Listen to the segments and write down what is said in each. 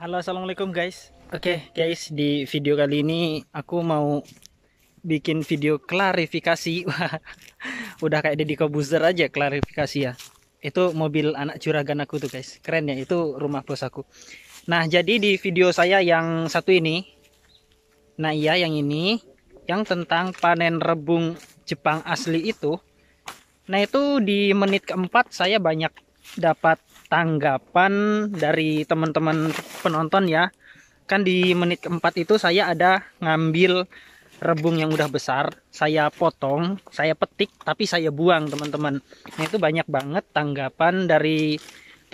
Halo, assalamualaikum guys. Oke guys, di video kali ini aku mau bikin video klarifikasi. Wah, udah kayak Deddy Kobuzer aja klarifikasi ya. Itu mobil anak juragan aku tuh guys. Keren ya, itu rumah bos aku. Nah, jadi di video saya yang satu ini, nah iya yang ini, yang tentang panen rebung Jepang asli itu. Nah, itu di menit keempat saya banyak dapat tanggapan dari teman-teman penonton ya. Kan di menit keempat itu saya ada ngambil rebung yang udah besar, saya potong, saya petik, tapi saya buang teman-teman. Nah, itu banyak banget tanggapan dari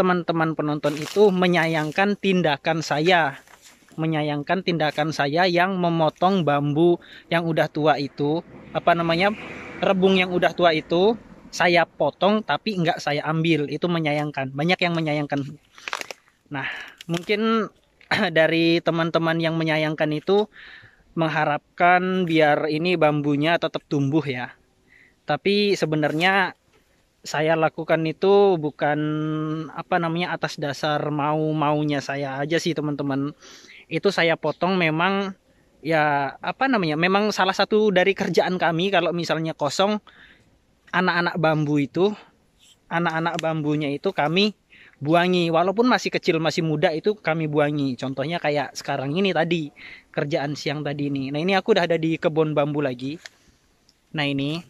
teman-teman penonton itu menyayangkan tindakan saya yang memotong bambu yang udah tua itu, apa namanya, rebung yang udah tua itu saya potong tapi enggak saya ambil. Itu menyayangkan, banyak yang menyayangkan. Nah, mungkin dari teman-teman yang menyayangkan itu mengharapkan biar ini bambunya tetap tumbuh ya. Tapi sebenarnya saya lakukan itu bukan apa namanya atas dasar mau-maunya saya aja sih teman-teman. Itu saya potong memang ya apa namanya? Memang salah satu dari kerjaan kami kalau misalnya kosong anak-anak bambu itu, anak-anak bambunya itu kami buangi, walaupun masih kecil masih muda itu kami buangi. Contohnya kayak sekarang ini tadi kerjaan siang tadi ini. Nah, ini aku udah ada di kebun bambu lagi. Nah, ini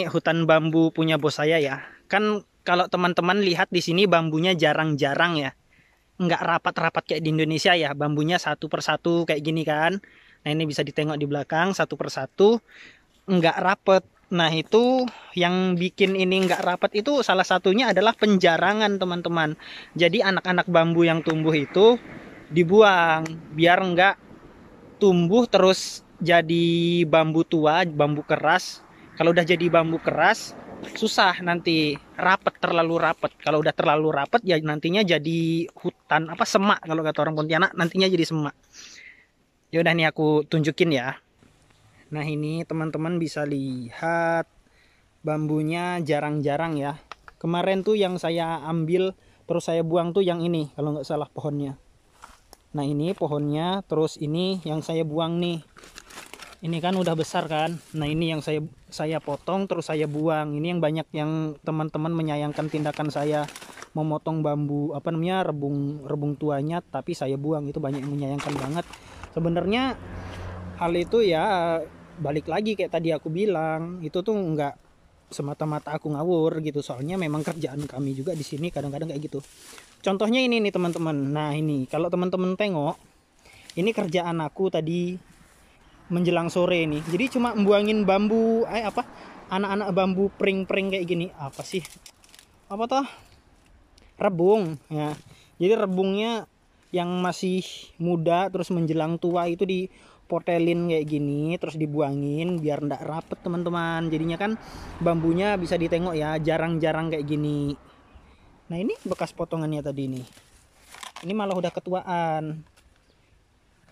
hutan bambu punya bos saya ya. Kan kalau teman-teman lihat di sini bambunya jarang-jarang ya, nggak rapat-rapat kayak di Indonesia ya. Bambunya satu persatu kayak gini kan. Nah, ini bisa ditengok di belakang satu persatu nggak rapet. Nah, itu yang bikin ini nggak rapet itu salah satunya adalah penjarangan teman-teman. Jadi anak-anak bambu yang tumbuh itu dibuang biar nggak tumbuh terus jadi bambu tua, bambu keras. Kalau udah jadi bambu keras susah nanti rapet, terlalu rapet. Kalau udah terlalu rapet ya nantinya jadi hutan apa semak, kalau kata orang Pontianak nantinya jadi semak. Ya udah nih aku tunjukin ya. Nah, ini teman-teman bisa lihat bambunya jarang-jarang ya. Kemarin tuh yang saya ambil terus saya buang tuh yang ini kalau nggak salah pohonnya. Nah, ini pohonnya, terus ini yang saya buang nih. Ini kan udah besar kan. Nah, ini yang saya potong terus saya buang. Ini yang banyak yang teman-teman menyayangkan tindakan saya memotong bambu apa namanya rebung rebung tuanya tapi saya buang. Itu banyak yang menyayangkan banget. Sebenarnya hal itu ya balik lagi kayak tadi aku bilang, itu tuh nggak semata-mata aku ngawur gitu, soalnya memang kerjaan kami juga di sini kadang-kadang kayak gitu. Contohnya ini nih teman-teman. Nah, ini kalau teman-teman tengok, ini kerjaan aku tadi menjelang sore nih. Jadi cuma membuangin bambu apa anak-anak bambu pring-pring kayak gini. Apa sih? Apa toh? Rebung ya. Jadi rebungnya yang masih muda terus menjelang tua itu dipotelin kayak gini terus dibuangin biar ndak rapet teman-teman. Jadinya kan bambunya bisa ditengok ya jarang-jarang kayak gini. Nah, ini bekas potongannya tadi nih. Ini malah udah ketuaan.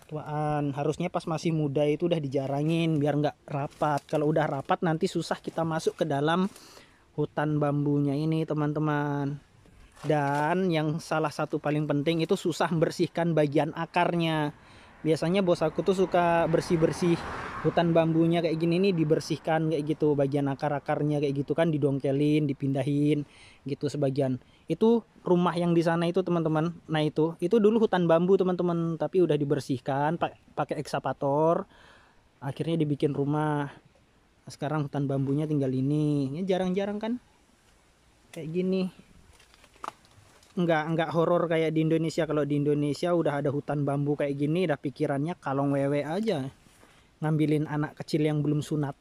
Ketuaan harusnya pas masih muda itu udah dijarangin biar nggak rapat. Kalau udah rapat nanti susah kita masuk ke dalam hutan bambunya ini teman-teman. Dan yang salah satu paling penting itu susah membersihkan bagian akarnya. Biasanya bos aku tuh suka bersih-bersih hutan bambunya kayak gini nih, dibersihkan kayak gitu, bagian akar-akarnya kayak gitu kan didongkelin, dipindahin gitu sebagian. Itu rumah yang di sana itu teman-teman. Nah, itu dulu hutan bambu teman-teman, tapi udah dibersihkan pakai ekskavator. Akhirnya dibikin rumah. Nah, sekarang hutan bambunya tinggal ini. Ini jarang-jarang kan kayak gini. Enggak horor kayak di Indonesia. Kalau di Indonesia udah ada hutan bambu kayak gini udah pikirannya kalong wewe aja ngambilin anak kecil yang belum sunat.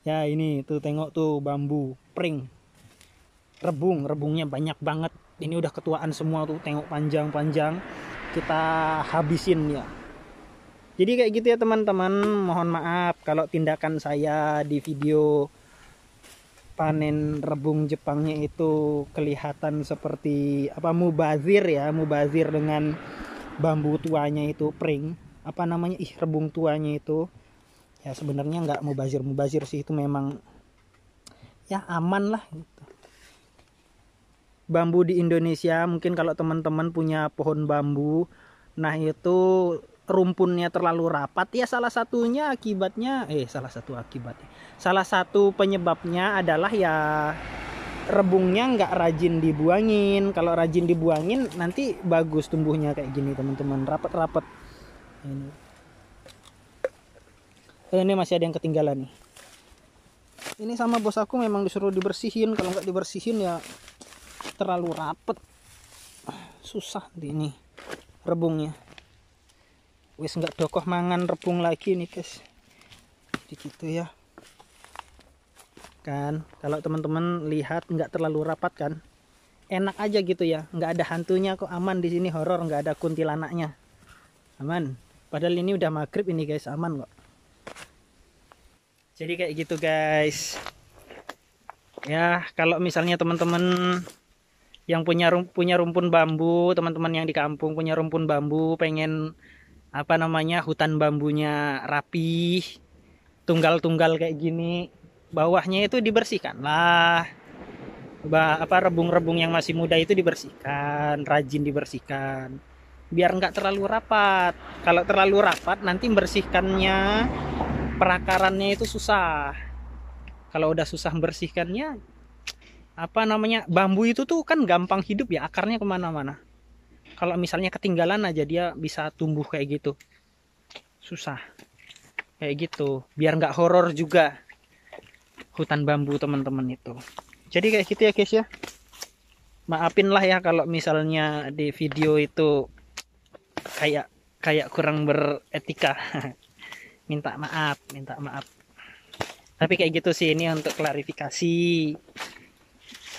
Ya, ini tuh tengok tuh bambu pring rebungnya banyak banget. Ini udah ketuaan semua tuh, tengok panjang-panjang, kita habisin ya. Jadi kayak gitu ya teman-teman, mohon maaf kalau tindakan saya di video panen rebung Jepangnya itu kelihatan seperti apa, mubazir ya, mubazir dengan bambu tuanya itu pring apa namanya rebung tuanya itu. Ya sebenarnya nggak mubazir sih, itu memang ya aman lah gitu. bambu di Indonesia, mungkin kalau teman-teman punya pohon bambu, nah itu rumpunnya terlalu rapat ya, salah satunya akibatnya salah satu penyebabnya adalah ya rebungnya nggak rajin dibuangin. Kalau rajin dibuangin nanti bagus tumbuhnya kayak gini teman-teman, rapat-rapat. Ini masih ada yang ketinggalan nih. Ini sama bos aku memang disuruh dibersihin, kalau nggak dibersihin ya terlalu rapet, susah ini rebungnya. Wis nggak dokoh mangan rebung lagi nih guys, jadi gitu ya kan. Kalau teman-teman lihat nggak terlalu rapat kan, enak aja gitu ya, nggak ada hantunya kok, aman di sini, horor, nggak ada kuntilanaknya, aman. Padahal ini udah maghrib ini guys, aman kok. Jadi kayak gitu guys ya. Kalau misalnya teman-teman yang punya rumpun bambu, teman-teman yang di kampung punya rumpun bambu, pengen apa namanya, hutan bambunya rapi, tunggal-tunggal kayak gini, bawahnya itu dibersihkan lah, rebung-rebung yang masih muda itu dibersihkan, rajin dibersihkan, biar nggak terlalu rapat. Kalau terlalu rapat nanti bersihkannya, perakarannya itu susah. Kalau udah susah bersihkannya, apa namanya, bambu itu tuh kan gampang hidup ya, akarnya kemana-mana. Kalau misalnya ketinggalan aja dia bisa tumbuh kayak gitu, susah kayak gitu. Biar nggak horor juga hutan bambu teman-teman itu. Jadi kayak gitu ya guys ya, maafin lah ya kalau misalnya di video itu kayak kurang beretika. minta maaf tapi kayak gitu sih, ini untuk klarifikasi.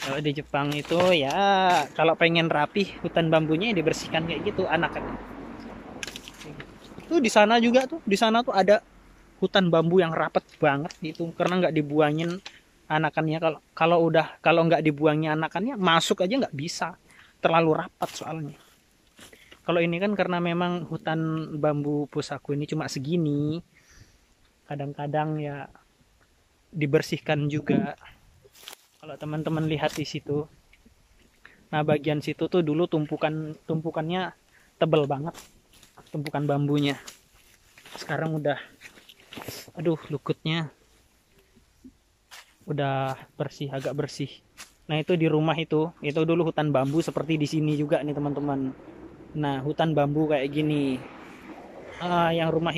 Kalau di Jepang itu ya, kalau pengen rapi hutan bambunya ya dibersihkan kayak gitu, anak kan. Tuh di sana juga tuh, di sana tuh ada hutan bambu yang rapat banget gitu, karena nggak dibuangin anakannya. Kalau nggak dibuangnya anakannya, masuk aja nggak bisa, terlalu rapat soalnya. Kalau ini kan karena memang hutan bambu pusaku ini cuma segini, kadang-kadang ya dibersihkan juga. Kalau teman-teman lihat di situ, nah bagian situ tuh dulu tumpukannya tebel banget, tumpukan bambunya. Sekarang udah, aduh, lukutnya udah bersih, agak bersih. Nah itu di rumah itu dulu hutan bambu seperti di sini juga nih teman-teman. Nah hutan bambu kayak gini. Yang rumah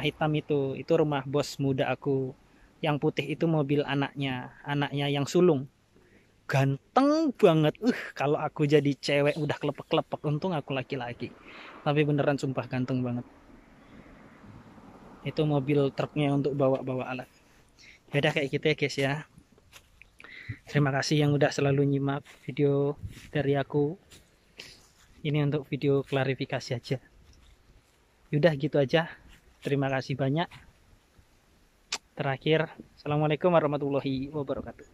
hitam itu rumah bos muda aku. Yang putih itu mobil anaknya yang sulung. Ganteng banget. Kalau aku jadi cewek udah kelepek-kelepek. Untung aku laki-laki. Tapi beneran sumpah ganteng banget. Itu mobil truknya untuk bawa-bawa alat. Beda kayak gitu ya guys ya. Terima kasih yang udah selalu nyimak video dari aku. Ini untuk video klarifikasi aja. Yaudah gitu aja. Terima kasih banyak. Terakhir, assalamualaikum warahmatullahi wabarakatuh.